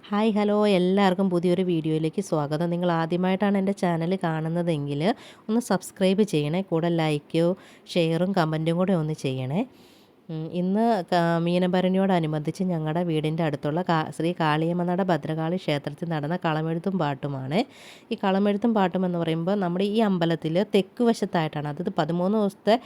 Hi hello എല്ലാവർക്കും പുതിയൊരു വീഡിയോയിലേക്ക് സ്വാഗതം. നിങ്ങൾ ആദ്യമായിട്ടാണ് എൻ്റെ ചാനൽ കാണുന്നതെങ്കിൽ ഒന്ന് സബ്സ്ക്രൈബ് ചെയ്യണേ, കൂടെ ലൈക്കോ ഷെയറും കമൻറ്റും കൂടെ ഒന്ന് ചെയ്യണേ. ഇന്ന് മീനഭരണിയോടനുബന്ധിച്ച് ഞങ്ങളുടെ വീടിൻ്റെ അടുത്തുള്ള ശ്രീ കാളിയമ്മനട ഭദ്രകാളി ക്ഷേത്രത്തിൽ നടന്ന കളമെഴുത്തും പാട്ടുമാണ്. ഈ കളമെഴുത്തും പാട്ടും എന്ന് പറയുമ്പോൾ നമ്മുടെ ഈ അമ്പലത്തിൽ തെക്ക് വശത്തായിട്ടാണ്, അത് 13 ദിവസത്തെ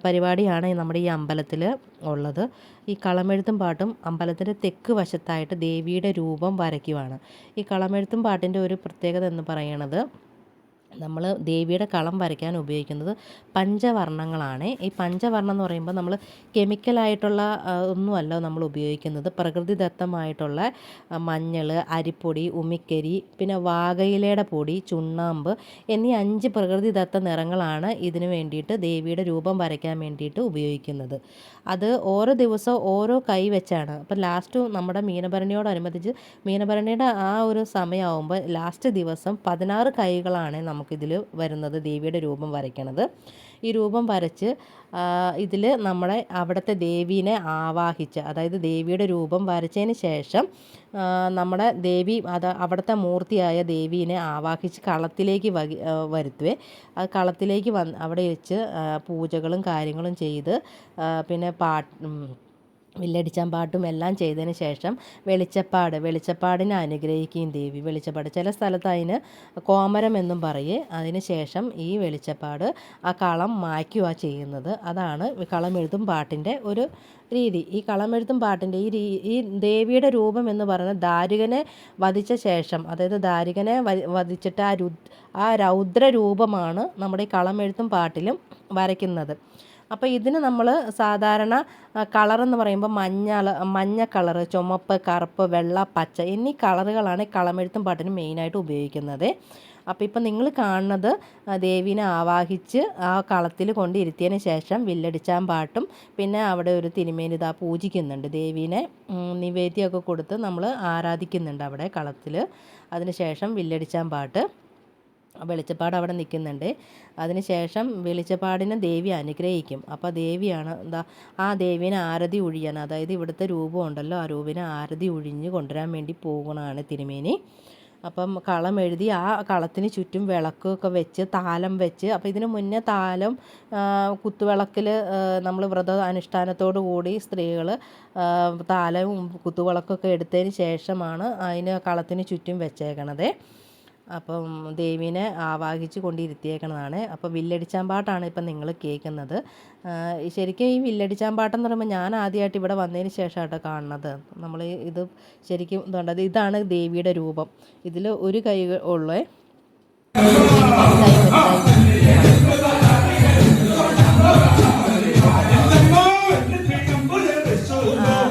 പരിപാടിയാണ് നമ്മുടെ ഈ അമ്പലത്തിൽ ഉള്ളത്. ഈ കളമെഴുത്തും പാട്ടും അമ്പലത്തിൻ്റെ തെക്ക് വശത്തായിട്ട് ദേവിയുടെ രൂപം വരയ്ക്കുവാണ്. ഈ കളമെഴുത്തും പാട്ടിൻ്റെ ഒരു പ്രത്യേകത എന്ന് പറയുന്നത്, നമ്മൾ ദേവിയുടെ കളം വരയ്ക്കാൻ ഉപയോഗിക്കുന്നത് പഞ്ചവർണ്ണങ്ങളാണ്. ഈ പഞ്ചവർണ്ണം എന്ന് പറയുമ്പോൾ നമ്മൾ കെമിക്കലായിട്ടുള്ള ഒന്നുമല്ല നമ്മൾ ഉപയോഗിക്കുന്നത്. പ്രകൃതിദത്തമായിട്ടുള്ള മഞ്ഞൾ, അരിപ്പൊടി, ഉമിക്കരി, പിന്നെ വാകയിലയുടെ പൊടി, ചുണ്ണാമ്പ് എന്നീ 5 പ്രകൃതിദത്ത നിറങ്ങളാണ് ഇതിന് വേണ്ടിയിട്ട് ദേവിയുടെ രൂപം വരയ്ക്കാൻ വേണ്ടിയിട്ട് ഉപയോഗിക്കുന്നത്. അത് ഓരോ ദിവസവും ഓരോ കൈ വെച്ചാണ്. അപ്പം ലാസ്റ്റ് നമ്മുടെ മീനഭരണിയോടനുബന്ധിച്ച് മീനഭരണിയുടെ ആ ഒരു സമയമാകുമ്പോൾ ലാസ്റ്റ് ദിവസം 16 കൈകളാണ് നമുക്കിതിൽ വരുന്നത്, ദേവിയുടെ രൂപം വരയ്ക്കണത്. ഈ രൂപം വരച്ച് ഇതിൽ നമ്മളെ അവിടുത്തെ ദേവീനെ ആവാഹിച്ച്, അതായത് ദേവിയുടെ രൂപം വരച്ചതിന് ശേഷം നമ്മുടെ ദേവി അവിടുത്തെ മൂർത്തിയായ ദേവീനെ ആവാഹിച്ച് കളത്തിലേക്ക് വരുത്തുവേ. ആ കളത്തിലേക്ക് അവിടെ വെച്ച് പൂജകളും കാര്യങ്ങളും ചെയ്ത് പിന്നെ വില്ലടിച്ചാൻ പാട്ടും എല്ലാം ചെയ്തതിന് ശേഷം വെളിച്ചപ്പാടിനെ അനുഗ്രഹിക്കുകയും ദേവി. വെളിച്ചപ്പാട് ചില സ്ഥലത്ത് അതിന് കോമരം എന്നും പറയേ. അതിന് ശേഷം ഈ വെളിച്ചപ്പാട് ആ കളം മായ്ക്കുക ചെയ്യുന്നത്. അതാണ് കളമെഴുത്തും പാട്ടിൻ്റെ ഒരു രീതി. ഈ കളമെഴുത്തും പാട്ടിൻ്റെ ഈ ദേവിയുടെ രൂപം എന്ന് പറയുന്നത് ദാരികനെ വധിച്ച ശേഷം, അതായത് ദാരികനെ വധിച്ചിട്ട് ആ രൗദ്ര രൂപമാണ് നമ്മുടെ ഈ കളമെഴുത്തും പാട്ടിലും വരയ്ക്കുന്നത്. അപ്പോൾ ഇതിന് നമ്മൾ സാധാരണ കളറെന്ന് പറയുമ്പോൾ മഞ്ഞ കളറ്, ചുമപ്പ്, കറുപ്പ്, വെള്ള, പച്ച എന്നീ കളറുകളാണ് കളമെഴുത്തും പാട്ടിന് മെയിനായിട്ട് ഉപയോഗിക്കുന്നത്. അപ്പോൾ ഇപ്പം നിങ്ങൾ കാണുന്നത് ദേവീനെ ആവാഹിച്ച് ആ കളത്തിൽ കൊണ്ടിരുത്തിയതിന് ശേഷം വില്ലടിച്ചാൻ പാട്ടും പിന്നെ അവിടെ ഒരു തിരുമേനി പൂജിക്കുന്നുണ്ട്. ദേവീനെ നിവേദ്യമൊക്കെ കൊടുത്ത് നമ്മൾ ആരാധിക്കുന്നുണ്ട് അവിടെ കളത്തിൽ. അതിന് ശേഷം വില്ലടിച്ചാൻ പാട്ട്, വെളിച്ചപ്പാട് അവിടെ നിൽക്കുന്നുണ്ട്. അതിന് ശേഷം വെളിച്ചപ്പാടിനെ ദേവി അനുഗ്രഹിക്കും. അപ്പോൾ ദേവിയാണ് ആ ദേവീനെ ആരതി ഒഴിയാൻ, അതായത് ഇവിടുത്തെ രൂപം ഉണ്ടല്ലോ, ആ രൂപിനെ ആരതി ഒഴിഞ്ഞ് കൊണ്ടുവരാൻ വേണ്ടി പോകുന്നതാണ് തിരുമേനി. അപ്പം കളം എഴുതി ആ കളത്തിന് ചുറ്റും വിളക്കൊക്കെ വെച്ച് താലം വെച്ച്, അപ്പോൾ ഇതിന് മുന്നേ താലം കുത്തുവിളക്കിൽ നമ്മൾ വ്രത അനുഷ്ഠാനത്തോടു കൂടി സ്ത്രീകൾ താലവും കുത്തുവിളക്കൊക്കെ എടുത്തതിന് ശേഷമാണ് അതിന് കളത്തിന് ചുറ്റും വെച്ചേക്കണത്. അപ്പം ദേവീനെ ആവാഹിച്ച് കൊണ്ടിരുത്തിയേക്കണതാണ്. അപ്പോൾ വില്ലടിച്ചാൻ പാട്ടാണ് ഇപ്പം നിങ്ങൾ കേൾക്കുന്നത്. ശരിക്കും ഈ വില്ലടിച്ചാൻ പാട്ടെന്ന് പറയുമ്പോൾ ഞാൻ ആദ്യമായിട്ട് ഇവിടെ വന്നതിന് ശേഷമായിട്ട് കാണുന്നത്. നമ്മൾ ഇത് ശരിക്കും ഇതുണ്ട്, ഇതാണ് ദേവിയുടെ രൂപം. ഇതിൽ ഒരു കൈ ഉള്ളേ,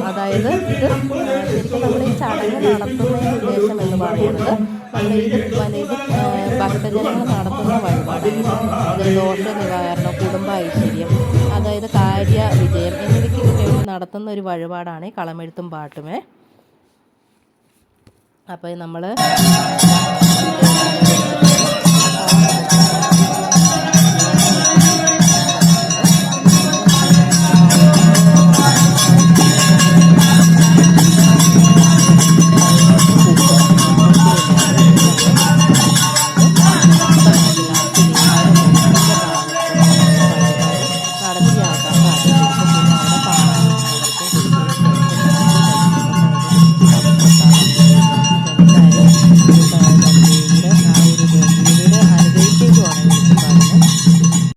അതായത് ഇത് ശരിക്കും നമ്മൾ ഈ ചടങ്ങ് നടത്തുന്നതിന് ഉദ്ദേശം എന്ന് പറയുന്നത്, ഭക്തജനങ്ങൾ നടത്തുന്ന വഴിപാടാണ്. ദോഷ നിവാരണം, കുടുംബ ഐശ്വര്യം, അതായത് കാര്യ വിജയം എന്നിവയ്ക്ക് വേണ്ടി നടത്തുന്ന ഒരു വഴിപാടാണ് ഈ കളമെഴുത്തും പാട്ടുമേ. അപ്പോൾ നമ്മൾ